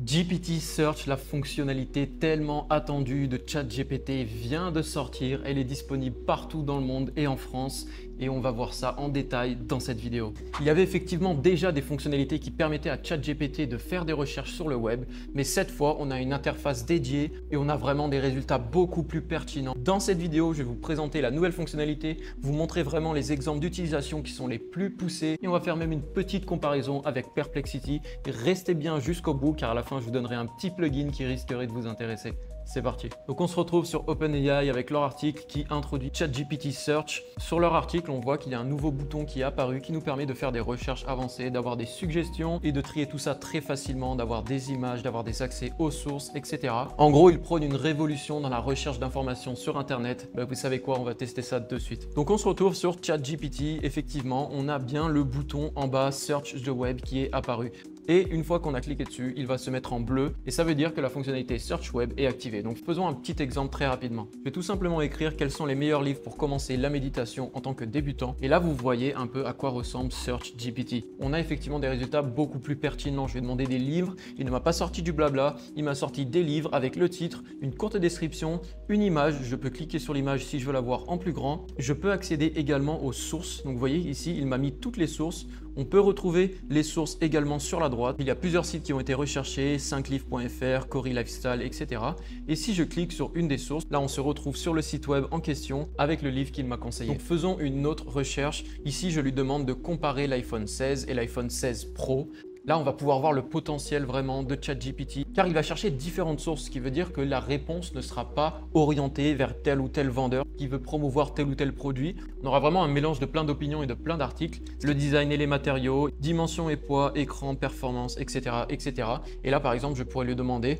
GPT Search, la fonctionnalité tellement attendue de ChatGPT vient de sortir. Elle est disponible partout dans le monde et en France et on va voir ça en détail dans cette vidéo. Il y avait effectivement déjà des fonctionnalités qui permettaient à ChatGPT de faire des recherches sur le web, mais cette fois on a une interface dédiée et on a vraiment des résultats beaucoup plus pertinents. Dans cette vidéo, je vais vous présenter la nouvelle fonctionnalité, vous montrer vraiment les exemples d'utilisation qui sont les plus poussés et on va faire même une petite comparaison avec Perplexity. Restez bien jusqu'au bout car à la fin je vous donnerai un petit plugin qui risquerait de vous intéresser. C'est parti. Donc on se retrouve sur OpenAI avec leur article qui introduit ChatGPT Search. Sur leur article, on voit qu'il y a un nouveau bouton qui est apparu qui nous permet de faire des recherches avancées, d'avoir des suggestions et de trier tout ça très facilement, d'avoir des images, d'avoir des accès aux sources, etc. En gros, il prône une révolution dans la recherche d'informations sur Internet. Vous savez quoi, on va tester ça de suite. Donc on se retrouve sur ChatGPT. Effectivement, on a bien le bouton en bas Search the Web qui est apparu. Et une fois qu'on a cliqué dessus, il va se mettre en bleu et ça veut dire que la fonctionnalité Search Web est activée. Donc faisons un petit exemple très rapidement. Je vais tout simplement écrire quels sont les meilleurs livres pour commencer la méditation en tant que débutant. Et là, vous voyez un peu à quoi ressemble Search GPT. On a effectivement des résultats beaucoup plus pertinents. Je vais demander des livres. Il ne m'a pas sorti du blabla. Il m'a sorti des livres avec le titre, une courte description, une image. Je peux cliquer sur l'image si je veux la voir en plus grand. Je peux accéder également aux sources. Donc vous voyez ici, il m'a mis toutes les sources. On peut retrouver les sources également sur la droite. Il y a plusieurs sites qui ont été recherchés, 5livres.fr, Cory Lifestyle, etc. Et si je clique sur une des sources, là on se retrouve sur le site web en question avec le livre qu'il m'a conseillé. Donc faisons une autre recherche. Ici, je lui demande de comparer l'iPhone 16 et l'iPhone 16 Pro. Là, on va pouvoir voir le potentiel vraiment de ChatGPT car il va chercher différentes sources, ce qui veut dire que la réponse ne sera pas orientée vers tel ou tel vendeur qui veut promouvoir tel ou tel produit. On aura vraiment un mélange de plein d'opinions et de plein d'articles, le design et les matériaux, dimension et poids, écran, performance, etc., etc. Et là, par exemple, je pourrais lui demander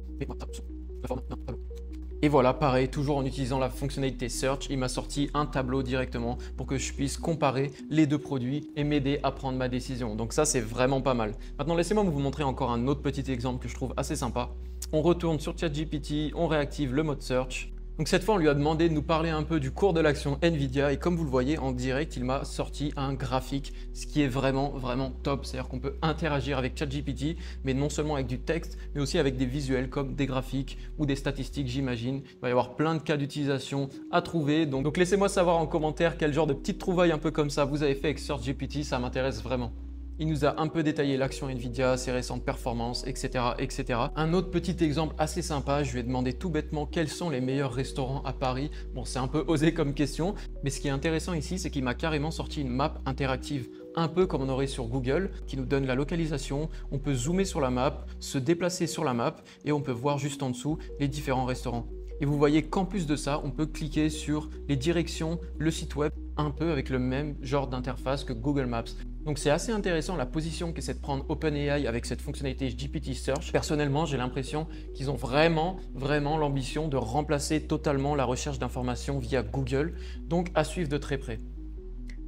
et voilà, pareil, toujours en utilisant la fonctionnalité Search, il m'a sorti un tableau directement pour que je puisse comparer les deux produits et m'aider à prendre ma décision. Donc ça, c'est vraiment pas mal. Maintenant, laissez-moi vous montrer encore un autre petit exemple que je trouve assez sympa. On retourne sur ChatGPT, on réactive le mode Search. Donc cette fois, on lui a demandé de nous parler un peu du cours de l'action Nvidia et comme vous le voyez en direct, il m'a sorti un graphique, ce qui est vraiment top. C'est-à-dire qu'on peut interagir avec ChatGPT, mais non seulement avec du texte, mais aussi avec des visuels comme des graphiques ou des statistiques, j'imagine. Il va y avoir plein de cas d'utilisation à trouver. Donc laissez-moi savoir en commentaire quel genre de petites trouvailles un peu comme ça vous avez fait avec SearchGPT, ça m'intéresse vraiment. Il nous a un peu détaillé l'action Nvidia, ses récentes performances, etc., etc. Un autre petit exemple assez sympa, je lui ai demandé tout bêtement quels sont les meilleurs restaurants à Paris. Bon, c'est un peu osé comme question, mais ce qui est intéressant ici, c'est qu'il m'a carrément sorti une map interactive, un peu comme on aurait sur Google, qui nous donne la localisation. On peut zoomer sur la map, se déplacer sur la map et on peut voir juste en dessous les différents restaurants. Et vous voyez qu'en plus de ça, on peut cliquer sur les directions, le site web, un peu avec le même genre d'interface que Google Maps. Donc c'est assez intéressant la position qu'essaie de prendre OpenAI avec cette fonctionnalité GPT Search. Personnellement, j'ai l'impression qu'ils ont vraiment l'ambition de remplacer totalement la recherche d'informations via Google. Donc à suivre de très près.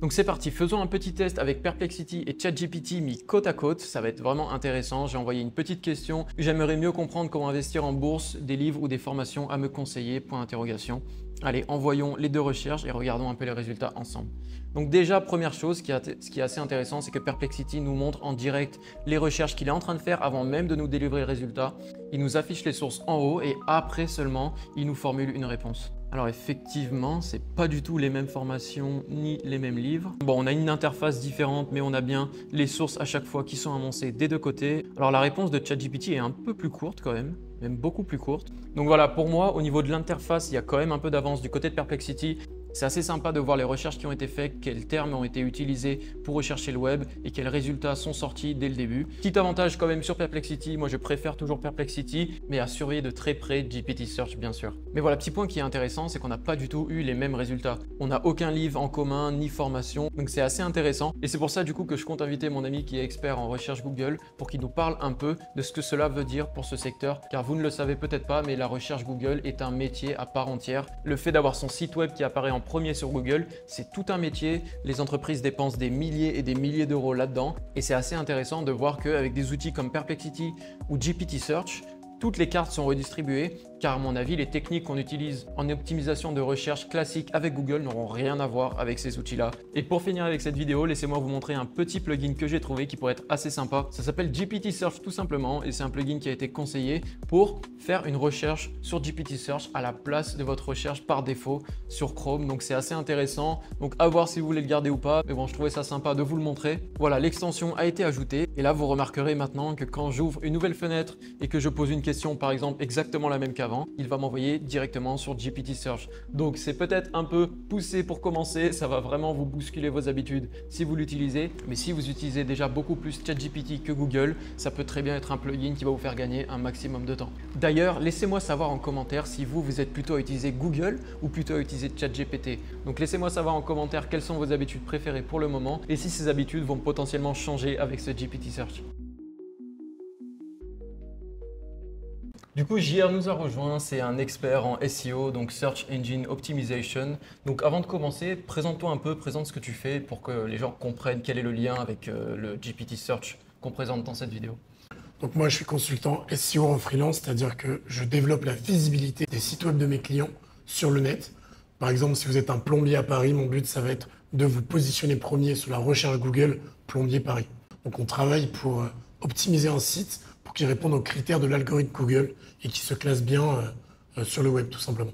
Donc c'est parti, faisons un petit test avec Perplexity et ChatGPT mis côte à côte. Ça va être vraiment intéressant. J'ai envoyé une petite question. J'aimerais mieux comprendre comment investir en bourse, des livres ou des formations à me conseiller, point d'interrogation. Allez, envoyons les deux recherches et regardons un peu les résultats ensemble. Donc déjà, première chose, ce qui est assez intéressant, c'est que Perplexity nous montre en direct les recherches qu'il est en train de faire avant même de nous délivrer le résultat. Il nous affiche les sources en haut et après seulement, il nous formule une réponse. Alors effectivement, c'est pas du tout les mêmes formations ni les mêmes livres. Bon, on a une interface différente, mais on a bien les sources à chaque fois qui sont annoncées des deux côtés. Alors la réponse de ChatGPT est un peu plus courte quand même beaucoup plus courte. Donc voilà, pour moi, au niveau de l'interface, il y a quand même un peu d'avance du côté de Perplexity. C'est assez sympa de voir les recherches qui ont été faites, quels termes ont été utilisés pour rechercher le web et quels résultats sont sortis dès le début. Petit avantage quand même sur Perplexity, moi je préfère toujours Perplexity, mais à surveiller de très près GPT Search bien sûr. Mais voilà, petit point qui est intéressant, c'est qu'on n'a pas du tout eu les mêmes résultats. On n'a aucun livre en commun, ni formation, donc c'est assez intéressant. Et c'est pour ça du coup que je compte inviter mon ami qui est expert en recherche Google pour qu'il nous parle un peu de ce que cela veut dire pour ce secteur. Car vous ne le savez peut-être pas, mais la recherche Google est un métier à part entière. Le fait d'avoir son site web qui apparaît en premier sur Google, c'est tout un métier. Les entreprises dépensent des milliers et des milliers d'euros là-dedans et c'est assez intéressant de voir qu'avec des outils comme Perplexity ou GPT Search, toutes les cartes sont redistribuées car à mon avis, les techniques qu'on utilise en optimisation de recherche classique avec Google n'auront rien à voir avec ces outils-là. Et pour finir avec cette vidéo, laissez-moi vous montrer un petit plugin que j'ai trouvé qui pourrait être assez sympa. Ça s'appelle GPT Search tout simplement et c'est un plugin qui a été conseillé pour faire une recherche sur GPT Search à la place de votre recherche par défaut sur Chrome. Donc c'est assez intéressant. Donc à voir si vous voulez le garder ou pas. Mais bon, je trouvais ça sympa de vous le montrer. Voilà, l'extension a été ajoutée et là vous remarquerez maintenant que quand j'ouvre une nouvelle fenêtre et que je pose une question par exemple exactement la même qu'avant, il va m'envoyer directement sur GPT Search. Donc c'est peut-être un peu poussé pour commencer, ça va vraiment vous bousculer vos habitudes si vous l'utilisez, mais si vous utilisez déjà beaucoup plus ChatGPT que Google, ça peut très bien être un plugin qui va vous faire gagner un maximum de temps. D'ailleurs, laissez-moi savoir en commentaire si vous êtes plutôt à utiliser Google ou plutôt à utiliser ChatGPT. Donc laissez-moi savoir en commentaire quelles sont vos habitudes préférées pour le moment et si ces habitudes vont potentiellement changer avec ce GPT Search. Du coup, JR nous a rejoint, c'est un expert en SEO, donc Search Engine Optimization. Donc avant de commencer, présente-toi un peu, présente ce que tu fais pour que les gens comprennent quel est le lien avec le GPT Search qu'on présente dans cette vidéo. Donc moi, je suis consultant SEO en freelance, c'est-à-dire que je développe la visibilité des sites web de mes clients sur le net. Par exemple, si vous êtes un plombier à Paris, mon but, ça va être de vous positionner premier sur la recherche Google plombier Paris. Donc on travaille pour optimiser un site pour qu'il réponde aux critères de l'algorithme Google et qu'il se classe bien sur le web, tout simplement.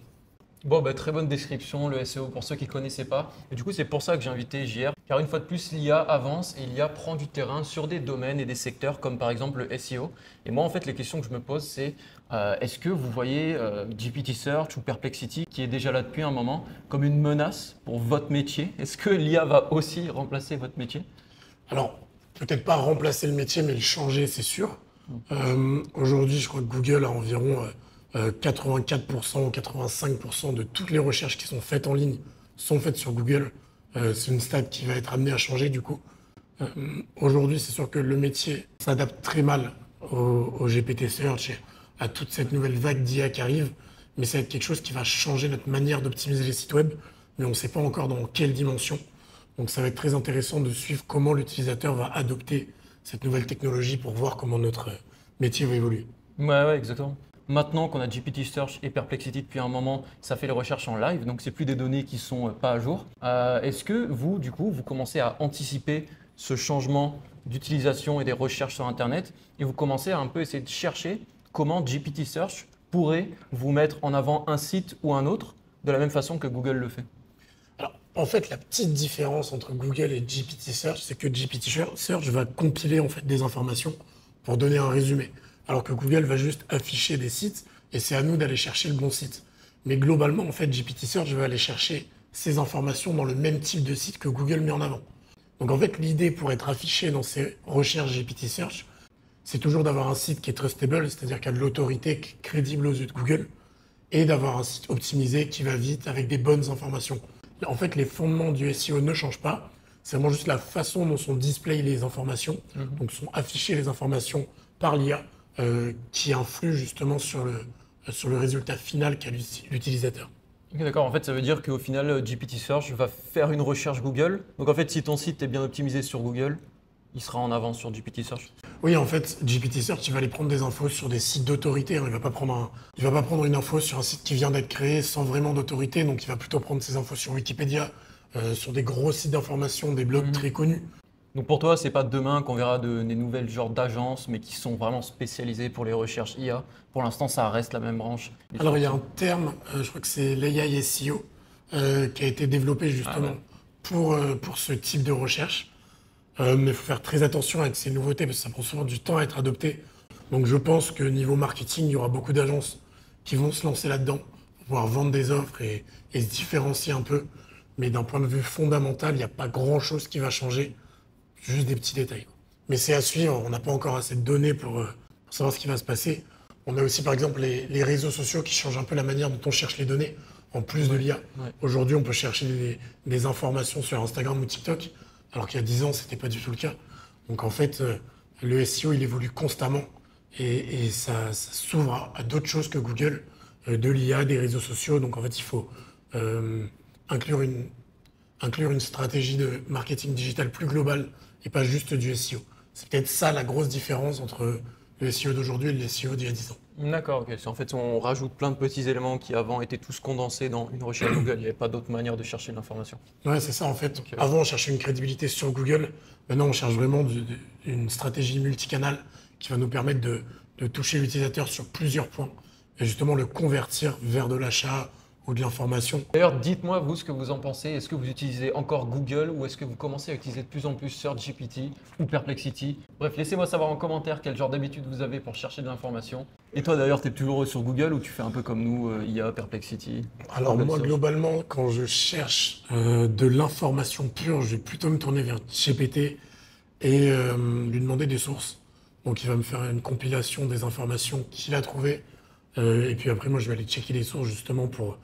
Bon, bah, très bonne description, le SEO pour ceux qui ne connaissaient pas. Et du coup, c'est pour ça que j'ai invité JR, car une fois de plus, l'IA avance et l'IA prend du terrain sur des domaines et des secteurs comme par exemple le SEO. Et moi, en fait, les questions que je me pose, c'est est-ce que vous voyez GPT Search ou Perplexity, qui est déjà là depuis un moment, comme une menace pour votre métier? Est-ce que l'IA va aussi remplacer votre métier? Alors, peut-être pas remplacer le métier, mais le changer, c'est sûr. Aujourd'hui, je crois que Google a environ 84% ou 85% de toutes les recherches qui sont faites en ligne sont faites sur Google. C'est une stat qui va être amenée à changer du coup. Aujourd'hui, c'est sûr que le métier s'adapte très mal au GPT Search et à toute cette nouvelle vague d'IA qui arrive, mais ça va être quelque chose qui va changer notre manière d'optimiser les sites web, mais on ne sait pas encore dans quelle dimension. Donc ça va être très intéressant de suivre comment l'utilisateur va adopter cette nouvelle technologie pour voir comment notre métier va évoluer. Ouais, exactement. Maintenant qu'on a GPT Search et Perplexity depuis un moment, ça fait les recherches en live, donc c'est plus des données qui sont pas à jour. Est-ce que vous, du coup, vous commencez à anticiper ce changement d'utilisation et des recherches sur Internet et vous commencez à un peu essayer de chercher comment GPT Search pourrait vous mettre en avant un site ou un autre de la même façon que Google le fait? Alors, en fait, la petite différence entre Google et GPT Search, c'est que GPT Search va compiler en fait des informations pour donner un résumé, alors que Google va juste afficher des sites et c'est à nous d'aller chercher le bon site. Mais globalement, en fait, GPT Search va aller chercher ces informations dans le même type de site que Google met en avant. Donc en fait, l'idée pour être affiché dans ces recherches GPT Search, c'est toujours d'avoir un site qui est trustable, c'est-à-dire qui a de l'autorité, qui est crédible aux yeux de Google, et d'avoir un site optimisé qui va vite avec des bonnes informations. En fait, les fondements du SEO ne changent pas. C'est vraiment juste la façon dont sont display les informations, donc sont affichées les informations par l'IA, qui influe justement sur le résultat final qu'a l'utilisateur. Ok, d'accord, en fait ça veut dire qu'au final GPT Search va faire une recherche Google. Donc en fait si ton site est bien optimisé sur Google, il sera en avance sur GPT Search. Oui, en fait, GPT Search, il va aller prendre des infos sur des sites d'autorité. Il va pas prendre une info sur un site qui vient d'être créé sans vraiment d'autorité. Donc, il va plutôt prendre ses infos sur Wikipédia, sur des gros sites d'information, des blogs très connus. Donc pour toi, c'est pas demain qu'on verra des nouvelles genres d'agences, mais qui sont vraiment spécialisées pour les recherches IA. Pour l'instant, ça reste la même branche. Alors, il y a un terme, je crois que c'est l'AI SEO, qui a été développé justement pour ce type de recherche. Mais il faut faire très attention avec ces nouveautés parce que ça prend souvent du temps à être adopté. Donc je pense que niveau marketing, il y aura beaucoup d'agences qui vont se lancer là-dedans, pour pouvoir vendre des offres et se différencier un peu. Mais d'un point de vue fondamental, il n'y a pas grand-chose qui va changer, juste des petits détails. Mais c'est à suivre, on n'a pas encore assez de données pour savoir ce qui va se passer. On a aussi par exemple les réseaux sociaux qui changent un peu la manière dont on cherche les données, en plus de l'IA. Aujourd'hui, on peut chercher des informations sur Instagram ou TikTok, alors qu'il y a 10 ans, ce n'était pas du tout le cas. Donc en fait, le SEO, il évolue constamment et ça s'ouvre à d'autres choses que Google, de l'IA, des réseaux sociaux. Donc en fait, il faut inclure une stratégie de marketing digital plus globale et pas juste du SEO. C'est peut-être ça la grosse différence entre le SEO d'aujourd'hui et le SEO d'il y a 10 ans. D'accord, ok. En fait, on rajoute plein de petits éléments qui avant étaient tous condensés dans une recherche Google. Il n'y avait pas d'autre manière de chercher l'information. Ouais, c'est ça en fait. Ok. Avant, on cherchait une crédibilité sur Google. Maintenant, on cherche vraiment une stratégie multicanal qui va nous permettre de toucher l'utilisateur sur plusieurs points et justement le convertir vers de l'achat ou de l'information. D'ailleurs, dites-moi vous ce que vous en pensez. Est-ce que vous utilisez encore Google ou est-ce que vous commencez à utiliser de plus en plus SearchGPT ou Perplexity? Bref, laissez-moi savoir en commentaire quel genre d'habitude vous avez pour chercher de l'information. Et toi d'ailleurs, tu es toujours sur Google ou tu fais un peu comme nous, IA, Perplexity? Alors Google moi, Search. globalement, quand je cherche de l'information pure, je vais plutôt me tourner vers GPT et lui demander des sources. Donc il va me faire une compilation des informations qu'il a trouvées. Et puis après, moi, je vais aller checker les sources justement pour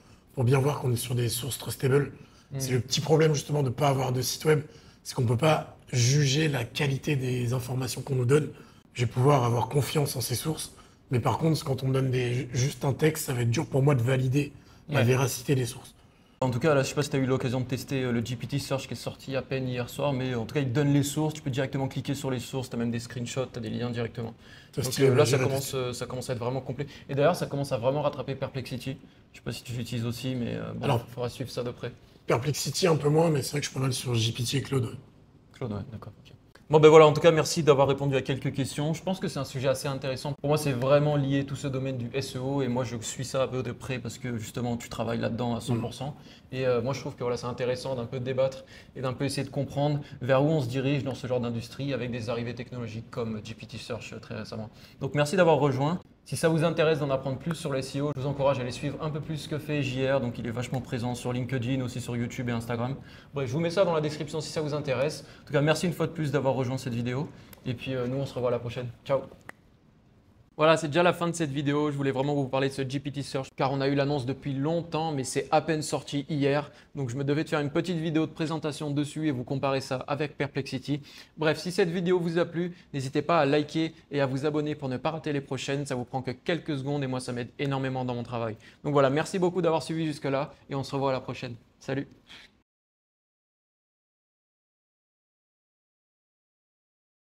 bien voir qu'on est sur des sources trustables. C'est le petit problème justement de ne pas avoir de site web, c'est qu'on ne peut pas juger la qualité des informations qu'on nous donne. Je vais pouvoir avoir confiance en ces sources, mais par contre, quand on me donne juste un texte, ça va être dur pour moi de valider la Ouais. véracité des sources. En tout cas, là, je sais pas si tu as eu l'occasion de tester le GPT Search qui est sorti à peine hier soir, mais en tout cas, il te donne les sources, tu peux directement cliquer sur les sources, tu as même des screenshots, tu as des liens directement. Ça, Donc stylé, là, j'irai ça commence à être vraiment complet. Et d'ailleurs, ça commence à vraiment rattraper Perplexity. Je sais pas si tu l'utilises aussi, mais bon, Alors- il faudra suivre ça de près. Perplexity un peu moins, mais c'est vrai que je suis pas mal sur GPT et Claude. Claude, ouais, d'accord. Ok. Bon, ben voilà, en tout cas, merci d'avoir répondu à quelques questions. Je pense que c'est un sujet assez intéressant. Pour moi, c'est vraiment lié tout ce domaine du SEO et moi, je suis ça un peu de près parce que justement, tu travailles là-dedans à 100%. Et moi, je trouve que voilà, c'est intéressant d'un peu débattre et d'un peu essayer de comprendre vers où on se dirige dans ce genre d'industrie avec des arrivées technologiques comme GPT Search très récemment. Donc, merci d'avoir rejoint. Si ça vous intéresse d'en apprendre plus sur le SEO, je vous encourage à aller suivre un peu plus ce que fait JR. Donc, il est vachement présent sur LinkedIn, aussi sur YouTube et Instagram. Bref, je vous mets ça dans la description si ça vous intéresse. En tout cas, merci une fois de plus d'avoir rejoint cette vidéo. Et puis, nous, on se revoit à la prochaine. Ciao! Voilà, c'est déjà la fin de cette vidéo. Je voulais vraiment vous parler de ce GPT Search car on a eu l'annonce depuis longtemps, mais c'est à peine sorti hier. Donc, je me devais de faire une petite vidéo de présentation dessus et vous comparer ça avec Perplexity. Bref, si cette vidéo vous a plu, n'hésitez pas à liker et à vous abonner pour ne pas rater les prochaines. Ça vous prend que quelques secondes et moi, ça m'aide énormément dans mon travail. Donc voilà, merci beaucoup d'avoir suivi jusque-là et on se revoit à la prochaine. Salut!